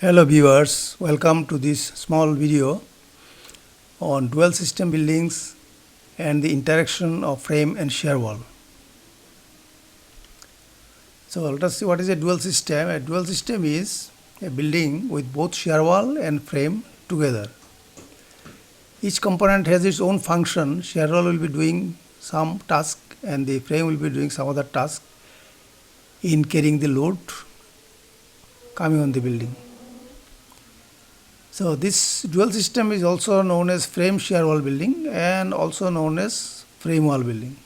Hello viewers, welcome to this small video on dual system buildings and the interaction of frame and shear wall. So let us see what is a dual system. A dual system is a building with both shear wall and frame together. Each component has its own function. Shear wall will be doing some task and the frame will be doing some other task in carrying the load coming on the building. So this dual system is also known as frame-shear wall building and also known as frame wall building.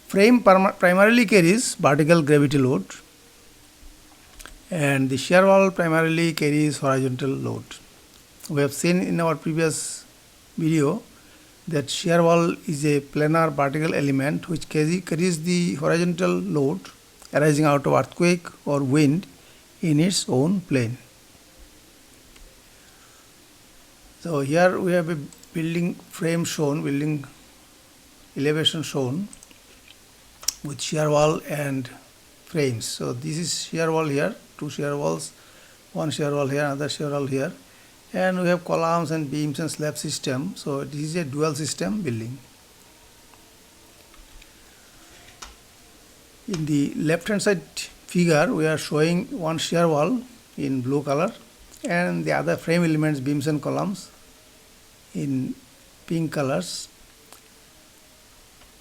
Frame primarily carries vertical gravity load and the shear wall primarily carries horizontal load. We have seen in our previous video that shear wall is a planar vertical element which carries the horizontal load arising out of earthquake or wind in its own plane. So here we have a building frame shown, building elevation shown with shear wall and frames. So this is shear wall here, two shear walls, one shear wall here, another shear wall here, and we have columns and beams and slab system. So this is a dual system building. In the left hand side figure we are showing one shear wall in blue color and the other frame elements, beams and columns in pink colors.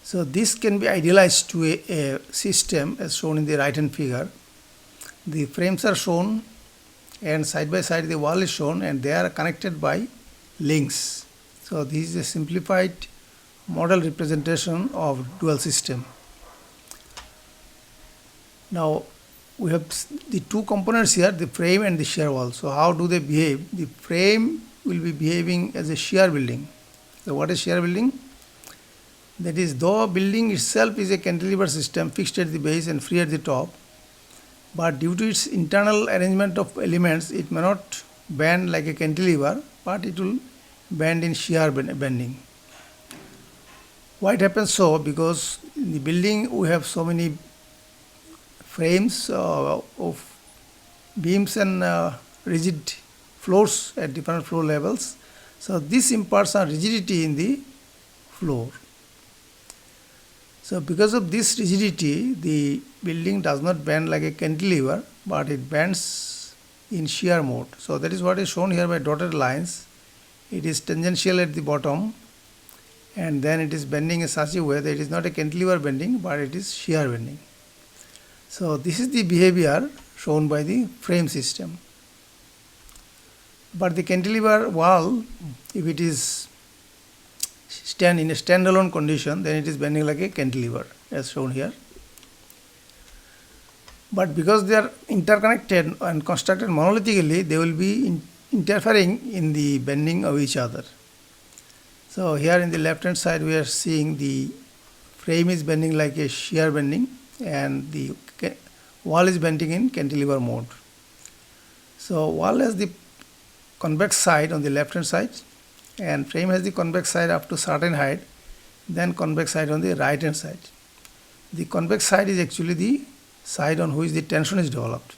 So this can be idealized to a system as shown in the right hand figure. The frames are shown and side by side the wall is shown and they are connected by links. So this is a simplified model representation of dual system. Now we have the two components here, the frame and the shear wall. So how do they behave? The frame will be behaving as a shear building. So what is shear building? That is, though building itself is a cantilever system fixed at the base and free at the top, but due to its internal arrangement of elements it may not bend like a cantilever, but it will bend in shear bending. Why it happens so? Because in the building we have so many frames of beams and rigid floors at different floor levels. So this imparts some rigidity in the floor. So because of this rigidity, the building does not bend like a cantilever, but it bends in shear mode. So that is what is shown here by dotted lines. It is tangential at the bottom and then it is bending in such a way that it is not a cantilever bending, but it is shear bending. So this is the behavior shown by the frame system. But the cantilever wall, if it is in a standalone condition, then it is bending like a cantilever as shown here. But because they are interconnected and constructed monolithically, they will be interfering in the bending of each other. So here in the left hand side we are seeing the frame is bending like a shear bending and the wall is bending in cantilever mode. So wall has the convex side on the left hand side and frame has the convex side up to certain height, then convex side on the right hand side. The convex side is actually the side on which the tension is developed.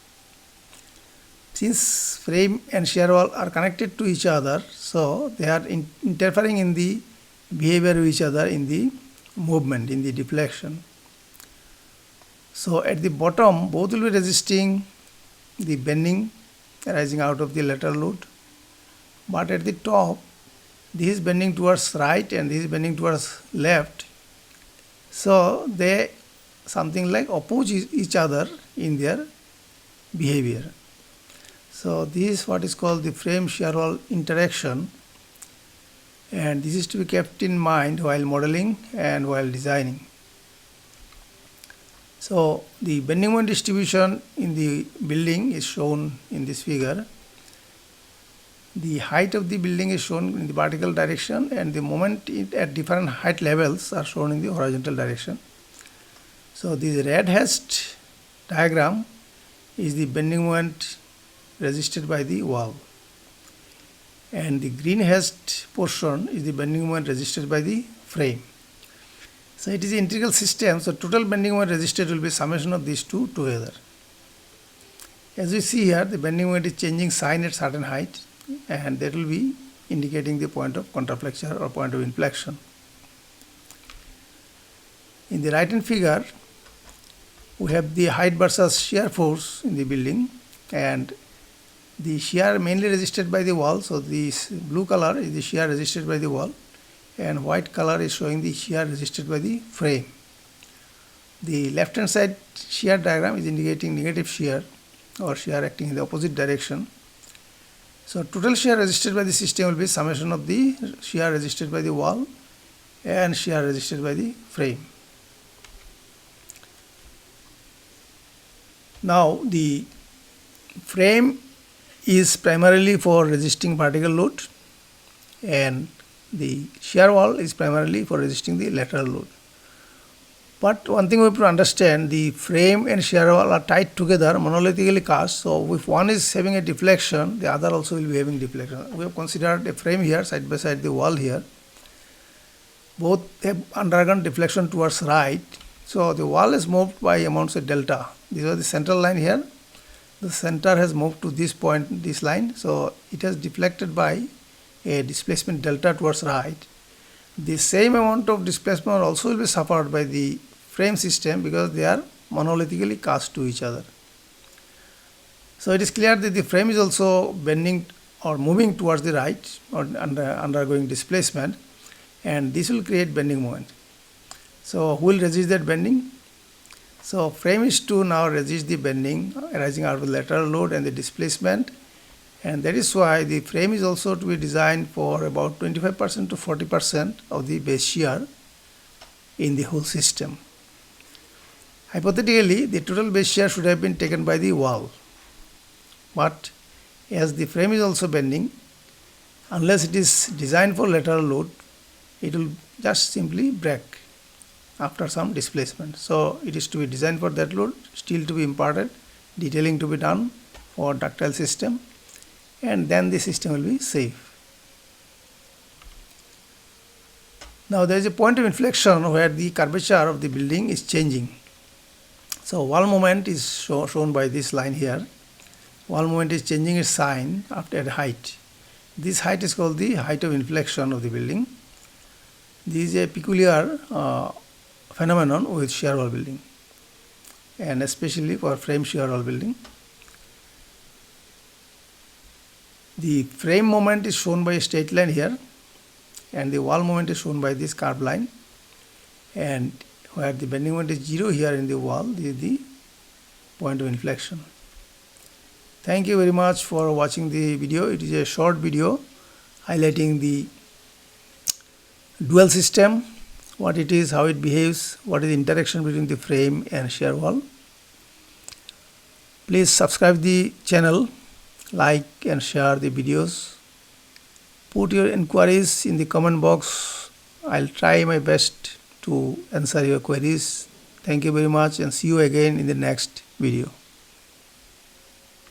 Since frame and shear wall are connected to each other, so they are interfering in the behavior of each other in the movement, in the deflection. So at the bottom both will be resisting the bending arising out of the lateral load, but at the top this is bending towards right and this is bending towards left. So they something like oppose each other in their behavior. So this is what is called the frame-shear wall interaction, and this is to be kept in mind while modeling and while designing. So the bending moment distribution in the building is shown in this figure. The height of the building is shown in the vertical direction and the moment at different height levels are shown in the horizontal direction. So this red hashed diagram is the bending moment resisted by the wall and the green hashed portion is the bending moment resisted by the frame. So it is an integral system, so total bending moment resisted will be summation of these two together. As we see here, the bending moment is changing sign at certain height, and that will be indicating the point of contraflexure or point of inflection. In the right hand figure, we have the height versus shear force in the building, and the shear mainly resisted by the wall. So this blue color is the shear resisted by the wall, and white color is showing the shear resisted by the frame. The left hand side shear diagram is indicating negative shear or shear acting in the opposite direction. So total shear resisted by the system will be summation of the shear resisted by the wall and shear resisted by the frame. Now the frame is primarily for resisting vertical load, and the shear wall is primarily for resisting the lateral load. But one thing we have to understand, the frame and shear wall are tied together, monolithically cast. So if one is having a deflection, the other also will be having deflection. We have considered a frame here side by side the wall here. Both have undergone deflection towards right. So the wall is moved by amounts of delta. This was the central line here. The center has moved to this point, this line. So it has deflected by a displacement delta towards right. The same amount of displacement also will be suffered by the frame system because they are monolithically cast to each other. So it is clear that the frame is also bending or moving towards the right or undergoing displacement, and this will create bending moment. So who will resist that bending? So frame is to now resist the bending arising out of the lateral load and the displacement, and that is why the frame is also to be designed for about 25% to 40% of the base shear in the whole system. Hypothetically, the total base shear should have been taken by the wall, but as the frame is also bending, unless it is designed for lateral load, it will just simply break after some displacement. So it is to be designed for that load, steel to be imparted, detailing to be done for ductile system, and then the system will be safe. Now there is a point of inflection where the curvature of the building is changing. So wall moment is shown by this line here. Wall moment is changing its sign after a height. This height is called the height of inflection of the building. This is a peculiar phenomenon with shear wall building, and especially for frame shear wall building. The frame moment is shown by a straight line here, and the wall moment is shown by this curved line, and where the bending moment is 0 here in the wall, this is the point of inflection. Thank you very much for watching the video. It is a short video highlighting the dual system, what it is, how it behaves, what is the interaction between the frame and shear wall. Please subscribe the channel, like and share the videos. Put your inquiries in the comment box. I'll try my best to answer your queries. Thank you very much, and see you again in the next video.